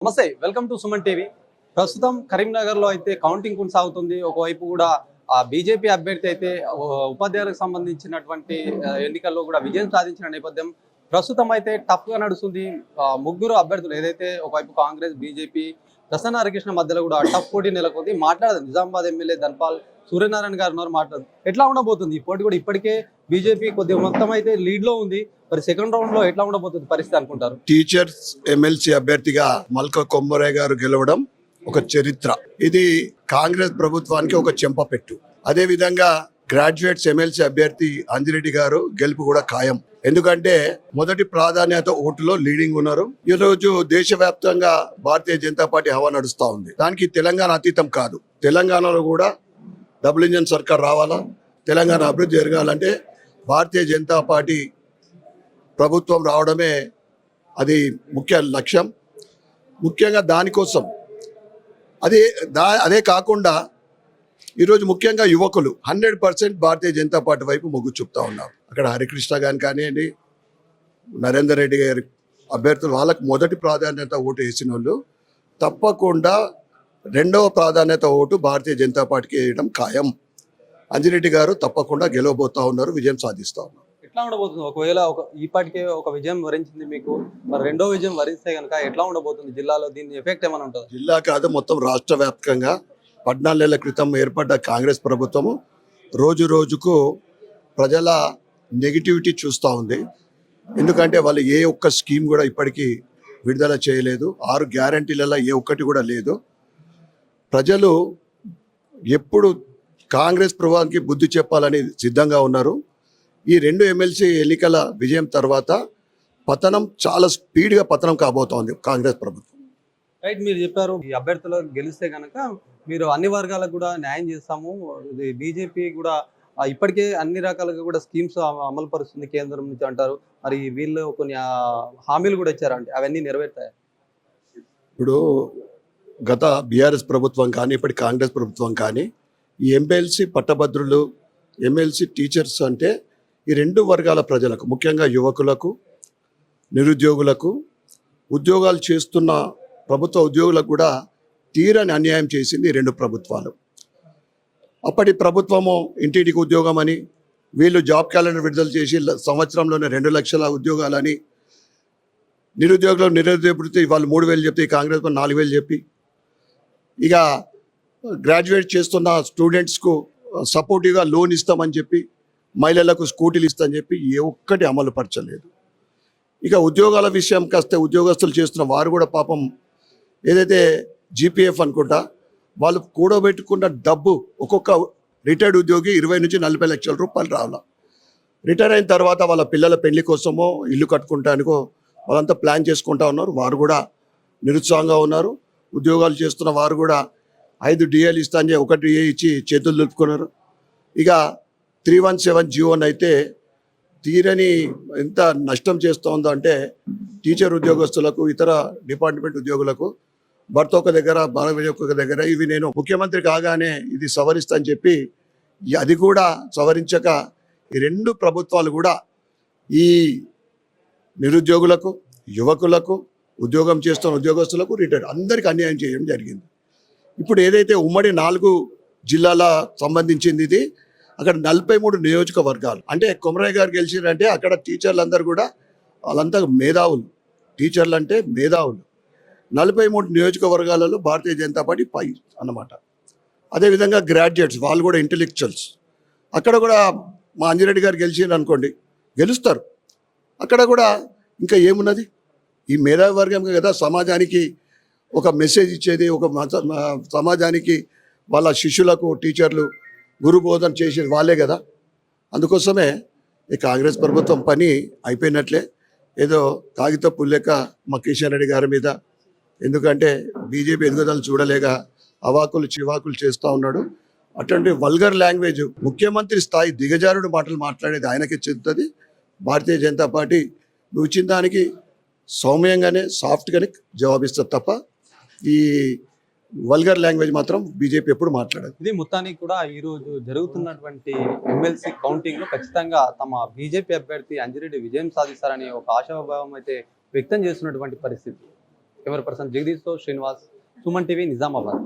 నమస్తే, welcome to Suman TV. ప్రస్తుతం కరీంనగర్లో అయితే కౌంటింగ్ కొనసాగుతుంది. ఒకవైపు కూడా బీజేపీ అభ్యర్థి అయితే ఉపాధ్యాయులకు సంబంధించినటువంటి ఎన్నికల్లో కూడా విజయం సాధించిన నేపథ్యం ప్రస్తుతం అయితే టఫ్గా నడుస్తుంది. ముగ్గురు అభ్యర్థులు ఏదైతే ఒకవైపు కాంగ్రెస్, బీజేపీ, ప్రసన్న హరికృష్ణ మధ్యలో కూడా టఫ్ పోటీ నెలకొంది. మాట్లాడదు నిజామాబాద్ ఎమ్మెల్యే ధన్పాల్ సూర్యనారాయణ గారు ఉన్నారు. మాట్లాడదు ఎట్లా ఉండబోతుంది ఈ పోటీ కూడా ఇప్పటికే బీజేపీ కొద్దిగా మొత్తం అయితే లీడ్లో ఉంది. మరి సెకండ్ రౌండ్ లో ఎట్లా ఉండబోతుంది పరిస్థితి అనుకుంటారు? టీచర్స్ ఎమ్మెల్సీ అభ్యర్థిగా మల్క కొమ్మరయ్య గారు గెలవడం ఒక చరిత్ర. ఇది కాంగ్రెస్ ప్రభుత్వానికి ఒక చెంపపెట్టు. అదే విధంగా గ్రాడ్యుయేట్స్ ఎమ్మెల్సీ అభ్యర్థి అంజిరెడ్డి గారు గెలుపు కూడా ఖాయం. ఎందుకంటే మొదటి ప్రాధాన్యత ఓటులో లీడింగ్ ఉన్నారు. ఈ రోజు దేశవ్యాప్తంగా భారతీయ జనతా పార్టీ హవా నడుస్తా ఉంది. దానికి తెలంగాణ అతీతం కాదు. తెలంగాణలో కూడా డబుల్ ఇంజన్ సర్కార్ రావాలా, తెలంగాణ అభివృద్ధి జరగాలంటే భారతీయ జనతా పార్టీ ప్రభుత్వం రావడమే అది ముఖ్య లక్ష్యం. ముఖ్యంగా దానికోసం అదే కాకుండా ఈరోజు ముఖ్యంగా యువకులు 100% భారతీయ జనతా పార్టీ వైపు మొగ్గు చూపుతా ఉన్నారు. అక్కడ హరికృష్ణ గాని కానివ్వండి, నరేందర్ రెడ్డి గారి అభ్యర్థులు వాళ్ళకు మొదటి ప్రాధాన్యత ఓటు వేసిన వాళ్ళు తప్పకుండా రెండవ ప్రాధాన్యత ఓటు భారతీయ జనతా పార్టీకి వేయడం ఖాయం. అంజిరెడ్డి గారు తప్పకుండా గెలవబోతా ఉన్నారు, విజయం సాధిస్తూ ఉన్నారు. ఎట్లా ఉండబోతుంది ఒకవేళ ఈపాటికే ఒక విజయం వరించింది మీకు, మరి రెండో విజయం వరిస్తే కనుక ఎట్లా ఉండబోతుంది జిల్లాలో? దీని ఎఫెక్ట్ ఏమైనా ఉంటుంది? జిల్లా కాదు, మొత్తం రాష్ట్ర వ్యాప్తంగా 14 నెలల క్రితం ఏర్పడ్డ కాంగ్రెస్ ప్రభుత్వము రోజు రోజుకు ప్రజల నెగిటివిటీ చూస్తూ ఉంది. ఎందుకంటే వాళ్ళు ఏ ఒక్క స్కీమ్ కూడా ఇప్పటికీ విడుదల చేయలేదు. 6 గ్యారంటీలలో ఏ ఒక్కటి కూడా లేదు. ప్రజలు ఎప్పుడు కాంగ్రెస్ ప్రభుత్వానికి బుద్ధి చెప్పాలని సిద్ధంగా ఉన్నారు. ఈ 2 ఎమ్మెల్సీ ఎన్నికల విజయం తర్వాత పతనం చాలా స్పీడ్గా పతనం కాబోతోంది కాంగ్రెస్ ప్రభుత్వం. రైట్, మీరు చెప్పారు ఈ అభ్యర్థులు గెలిస్తే కనుక మీరు అన్ని వర్గాలకు కూడా న్యాయం చేస్తాము. బీజేపీ కూడా ఇప్పటికే అన్ని రకాలుగా కూడా స్కీమ్స్ అమలు పరుస్తుంది కేంద్రం నుంచి అంటారు. మరి వీళ్ళు కొన్ని హామీలు కూడా ఇచ్చారంటే అవన్నీ నెరవేరుతాయి? ఇప్పుడు గత బీఆర్ఎస్ ప్రభుత్వం కానీ ఇప్పటి కాంగ్రెస్ ప్రభుత్వం కానీ ఈ ఎమ్మెల్సీ పట్టభద్రులు, ఎమ్మెల్సీ టీచర్స్ అంటే ఈ 2 వర్గాల ప్రజలకు, ముఖ్యంగా యువకులకు, నిరుద్యోగులకు, ఉద్యోగాలు చేస్తున్న ప్రభుత్వ ఉద్యోగులకు కూడా తీరని అన్యాయం చేసింది ఈ 2 ప్రభుత్వాలు. అప్పటి ప్రభుత్వము ఇంటింటికి ఉద్యోగం అని, వీళ్ళు జాబ్ క్యాలెండర్ విడుదల చేసి సంవత్సరంలోనే 2 లక్షల ఉద్యోగాలని, నిరుద్యోగులు వాళ్ళు 3,000 చెప్తే కాంగ్రెస్ 4,000 చెప్పి, ఇక గ్రాడ్యుయేట్ చేస్తున్న స్టూడెంట్స్కు సపోర్టివ్గా లోన్ ఇస్తామని చెప్పి, మహిళలకు స్కూటీలు ఇస్తామని చెప్పి ఏ ఒక్కటి అమలు పరచలేదు. ఇక ఉద్యోగాల విషయంకి వస్తే ఉద్యోగస్తులు చేస్తున్న వారు కూడా పాపం ఏదైతే జీపీఎఫ్ అనుకుంటా వాళ్ళు కూడబెట్టుకున్న డబ్బు ఒక్కొక్క రిటైర్డ్ ఉద్యోగి 20 నుంచి 40 లక్షల రూపాయలు రావాలి. రిటైర్ అయిన తర్వాత వాళ్ళ పిల్లల పెళ్లి కోసమో ఇల్లు కట్టుకుంటానికో వాళ్ళంతా ప్లాన్ చేసుకుంటా ఉన్నారు. వారు కూడా నిరుత్సాహంగా ఉన్నారు. ఉద్యోగాలు చేస్తున్న వారు కూడా 5 డిఏలు ఇస్తా అని 1 డిఏ ఇచ్చి చేతులు దులుపుకున్నారు. ఇక 317 జీవోని అయితే తీరని ఎంత నష్టం చేస్తూ ఉందో అంటే టీచర్ ఉద్యోగస్తులకు, ఇతర డిపార్ట్మెంట్ ఉద్యోగులకు భర్త ఒక దగ్గర, భార్య ఒక దగ్గర. ఇవి నేను ముఖ్యమంత్రి కాగానే ఇది సవరిస్తా అని చెప్పి అది కూడా సవరించక ఈ 2 ప్రభుత్వాలు కూడా ఈ నిరుద్యోగులకు, యువకులకు, ఉద్యోగం చేస్తున్న ఉద్యోగస్తులకు, రిటైర్డ్ అందరికీ అన్యాయం చేయడం జరిగింది. ఇప్పుడు ఏదైతే ఉమ్మడి 4 జిల్లాల సంబంధించింది ఇది, అక్కడ 43 నియోజకవర్గాలు. అంటే కొమరయ్య గారు గెలిచారంటే అక్కడ టీచర్లందరూ కూడా వాళ్ళంతా మేధావులు. టీచర్లు అంటే మేధావులు. 43 నియోజకవర్గాలలో భారతీయ జనతా పార్టీ పై అన్నమాట. అదేవిధంగా గ్రాడ్యుయేట్స్ వాళ్ళు కూడా ఇంటెలెక్చువల్స్. అక్కడ కూడా మా అంజిరెడ్డి గారు గెలిచారు అనుకోండి, గెలుస్తారు. అక్కడ కూడా ఇంకా ఏమున్నది? ఈ మేధావి వర్గం కదా సమాజానికి ఒక మెసేజ్ ఇచ్చేది, ఒక సమాజానికి వాళ్ళ శిష్యులకు టీచర్లు గురుబోధన చేసేది వాళ్ళే కదా. అందుకోసమే ఈ కాంగ్రెస్ ప్రభుత్వం పని అయిపోయినట్లే. ఏదో కాగితపు లెక్క మా కిషన్ రెడ్డి గారి మీద, ఎందుకంటే బీజేపీ ఎదుగుదల చూడలేక అవాకులు చివాకులు చేస్తూ ఉన్నాడు. అటువంటి వల్గర్ లాంగ్వేజ్, ముఖ్యమంత్రి స్థాయి దిగజారుడు మాటలు మాట్లాడేది ఆయనకే చెందుతుంది. భారతీయ జనతా పార్టీ నువ్వు ఇచ్చిన దానికి సౌమ్యంగానే, సాఫ్ట్గానే జవాబిస్తుంది తప్ప ఈ వల్గర్ లాంగ్వేజ్ మాత్రం బీజేపీ ఎప్పుడు మాట్లాడదు. ఇది మొత్తానికి కూడా ఈ రోజు జరుగుతున్నటువంటి ఎమ్మెల్సీ కౌంటింగ్ లో ఖచ్చితంగా తమ బీజేపీ అభ్యర్థి అంజిరెడ్డి విజయం సాధిస్తారని ఒక ఆశాభావం అయితే వ్యక్తం చేస్తున్నటువంటి పరిస్థితి. కెమెరా పర్సన్ జగదీష్తో శ్రీనివాస్, సుమన్ టీవీ, నిజామాబాద్.